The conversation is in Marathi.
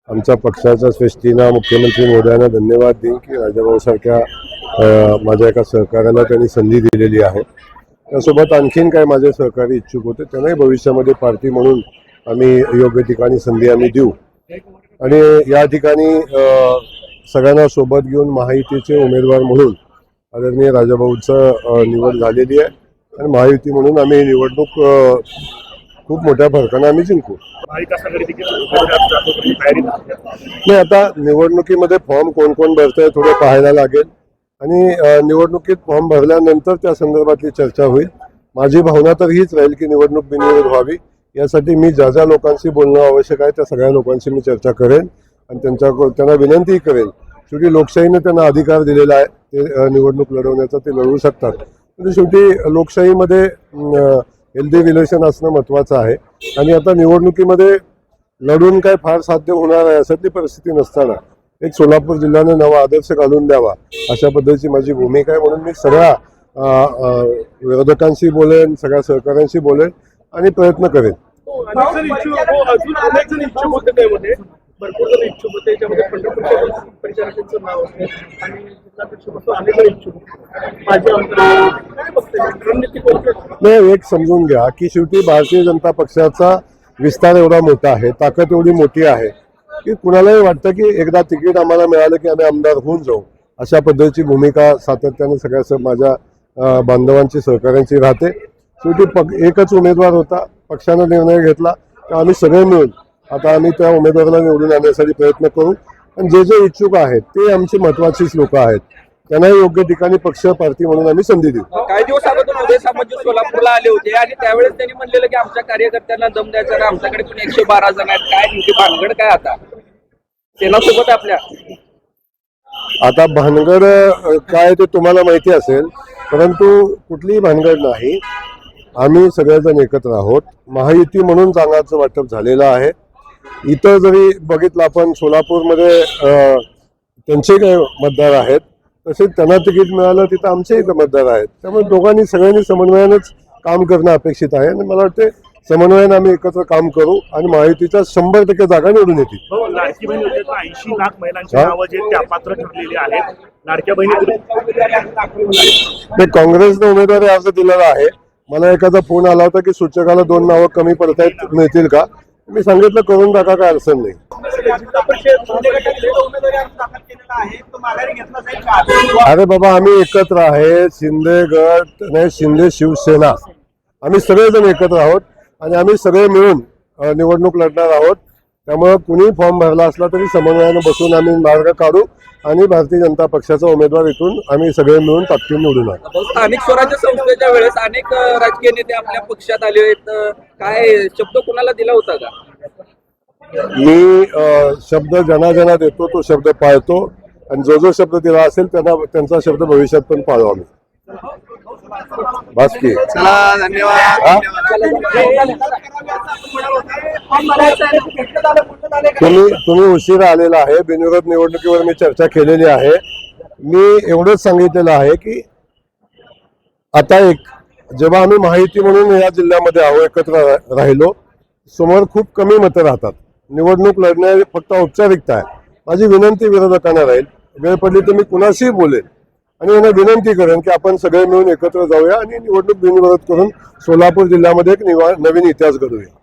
आमच्या पक्षाच्या श्रेष्ठींना मुख्यमंत्री महोदयांना धन्यवाद देईन की राजाभाऊ सारख्या माझ्या एका सहकार्याला त्यांनी संधी दिलेली आहे। त्यासोबत आणखीन काय माझे सहकारी इच्छुक होते त्यांनाही भविष्यामध्ये पार्टी म्हणून आम्ही योग्य ठिकाणी संधी आम्ही देऊ आणि या ठिकाणी सगळ्यांना सोबत घेऊन महायुतीचे उमेदवार म्हणून आदरणीय राजाभाऊंचं निवड झालेली आहे आणि महायुती म्हणून आम्ही निवडणूक खूप मोठ्या फरकाने आम्ही जिंकू। नाही, आता निवडणुकीमध्ये फॉर्म कोण कोण भरतंय थोडं पाहायला लागेल आणि निवडणुकीत फॉर्म भरल्यानंतर त्या संदर्भातली चर्चा होईल। माझी भावना तर हीच राहील की निवडणूक बिनविरोध व्हावी, यासाठी मी ज्या ज्या लोकांशी बोलणं आवश्यक आहे त्या सगळ्या लोकांशी मी चर्चा करेन आणि त्यांना विनंती करेन। शेवटी लोकशाहीने त्यांना अधिकार दिलेला आहे, ते निवडणूक लढवण्याचा ते लढवू शकतात। म्हणजे शेवटी लोकशाहीमध्ये हेल्दी रिलेशन असणं महत्त्वाचं आहे आणि आता निवडणुकीमध्ये लढून काय फार साध्य होणार आहे अशातली परिस्थिती नसताना एक सोलापूर जिल्ह्याने नवा आदर्श घालून द्यावा अशा पद्धतीची माझी भूमिका आहे। म्हणून मी सगळ्या विरोधकांशी बोलेन, सगळ्या सहकाऱ्यांशी बोलेन आणि प्रयत्न करेन। नाही, एक समजून घ्या की शेवटी भारतीय जनता पक्षाचा विस्तार एवढा मोठा आहे, ताकद एवढी मोठी आहे की कुणालाही वाटतं की एकदा तिकीट आम्हाला मिळालं की आम्ही आमदार होऊन जाऊ अशा पद्धतीची भूमिका सातत्याने सगळ्या माझ्या बांधवांची सहकाऱ्यांची राहते। शेवटी एकच उमेदवार होता, पक्षाने निर्णय घेतला तर आम्ही सगळे मिळून आता आम्ही त्या उमेदवाराला निवडून आणण्यासाठी प्रयत्न करू आणि जे जे इच्छुक आहेत ते आमची महत्त्वाचीच लोक आहेत, त्यांना योग्य ठिकाणी पक्ष पार्टी म्हणून आम्ही संधी देऊ। काही दिवस अगोदर उदय सामंत सोलापूरला आले होते आणि त्यावेळेस त्यांनी म्हणलेलं की आमच्या कार्यकर्त्यांना दम द्यायचा ना, आमच्याकडे पण 112 जण आहेत, काय नेमकी भानगड काय आता सेनासोबत आपल्या? आता भानगड काय ते तुम्हाला माहिती असेल, परंतु कुठलीही भानगड नाही। आम्ही सगळेजण एकत्र आहोत, महायुती म्हणून जागांचं वाटप झालेलं आहे। इतर जरी बघितलं आपण सोलापूरमध्ये त्यांचे काही मतदार आहेत, तसेच त्यांना तिकीट मिळालं तिथं आमचे इथं मतदार आहेत, त्यामुळे सगळ्यांनी समन्वयानेच काम करणं अपेक्षित आहे आणि मला वाटते समन्वयाने आम्ही एकत्र काम करू आणि महायुतीच्या 100% जागा निवडून येतील। लाडकी बहीण योजनेचा 80 लाख महिलांची नावं जे ते अपात्र ठरलेली आहेत, लाडक्या बहिणी काँग्रेसने उमेदवारी अर्ज दिलेला आहे। मला एखादा फोन आला होता की सूचकाला 2 नावं कमी पडतायत, मिळतील का? मी सांगितलं करून टाका, काय अडचण नाही। अरे बाबा, आम्ही एकत्र आहे, शिंदे गट नाही, शिंदे शिवसेना, आम्ही सगळेजण एकत्र आहोत आणि आम्ही सगळे मिळून निवडणूक लढणार आहोत। त्यामुळे कुणी फॉर्म भरला असला तरी समन्वयाने बसून आम्ही मार्ग काढू आणि भारतीय जनता पक्षाचा उमेदवार इथून आम्ही सगळे मिळून ताकदीने निवडून आणू। स्थानिक स्वराज्य संस्थेच्या वेळेस अनेक राजकीय नेते आपल्या पक्षात आले आहेत, काय शब्द कोणाला दिला होता का? मी शब्द ज्यांना देतो तो शब्द पाळतो आणि जो शब्द दिला असेल त्यांचा शब्द भविष्यात पण पाळू आम्ही। बस की, चला, धन्यवाद। तुम्ही उशिरा आलेला आहे। बिनविरोध निवडणुकीवर मी चर्चा केलेली आहे। मी एवढंच सांगितलेलं आहे की आता जेव्हा आम्ही माहिती म्हणून या जिल्ह्यामध्ये आहो, एकत्र राहिलो, समोर खूप कमी मतं राहतात, निवडणूक लढणे फक्त औपचारिकता आहे। माझी विनंती विरोधकांना राहील, वेळ पडली तर मी कुणाशीही बोलेन आणि यांना विनंती करेन की आपण सगळे मिळून एकत्र जाऊया आणि निवडणूक बिनविरोध करून सोलापूर जिल्ह्यामध्ये एक नवीन इतिहास घडवूया।